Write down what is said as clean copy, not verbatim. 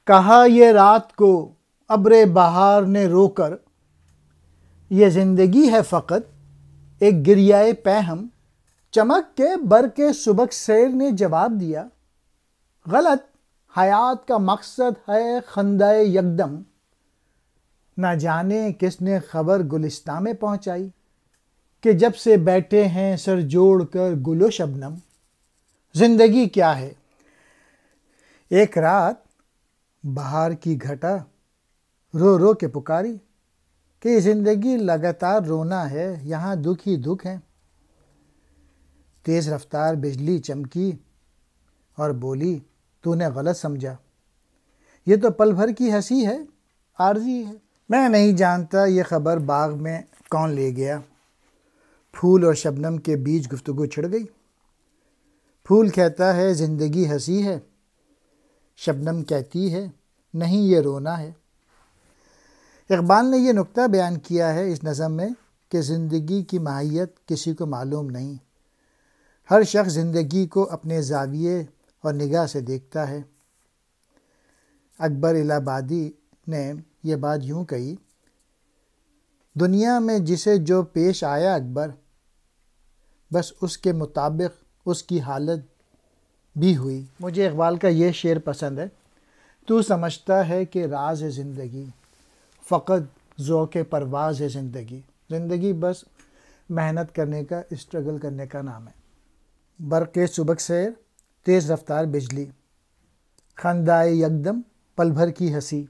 کہا یہ رات کو ابر بہار نے رو کر، یہ زندگی ہے فقط ایک گریہ پیہم۔ چمک کے برق سبک سیر نے جواب دیا، غلط، حیات کا مقصد ہے خندہ یکدم۔ نہ جانے کس نے خبر گلستاں میں پہنچائی کہ جب سے بیٹھے ہیں سر جوڑ کر گل و شبنم۔ زندگی کیا ہے؟ ایک رات بہار کی گھٹا رو رو کے پکاری کہ یہ زندگی لگاتار رونا ہے، یہاں دکھ ہی دکھ ہے۔ تیز رفتار بجلی چمکی اور بولی، تو نے غلط سمجھا، یہ تو پل بھر کی ہنسی ہے، عارضی ہے۔ میں نہیں جانتا یہ خبر باغ میں کون لے گیا۔ پھول اور شبنم کے بیچ گفتگو چھڑ گئی۔ پھول کہتا ہے زندگی ہنسی ہے، شبنم کہتی ہے نہیں یہ رونا ہے۔ اقبال نے یہ نکتہ بیان کیا ہے اس نظم میں کہ زندگی کی ماہیت کسی کو معلوم نہیں۔ ہر شخص زندگی کو اپنے زاویے اور نگاہ سے دیکھتا ہے۔ اکبر الہ آبادی نے یہ بات یوں کہی، دنیا میں جسے جو پیش آیا اکبر، بس اس کے مطابق اس کی حالت بھی ہوئی۔ مجھے اقبال کا یہ شعر پسند ہے، تو سمجھتا ہے کہ راز ہے زندگی، فقط ذوق پرواز ہے زندگی۔ زندگی بس محنت کرنے کا، اسٹرگل کرنے کا نام ہے۔ برق سبک سیر، تیز رفتار بجلی، خندہ یکدم، پل بھر کی ہنسی۔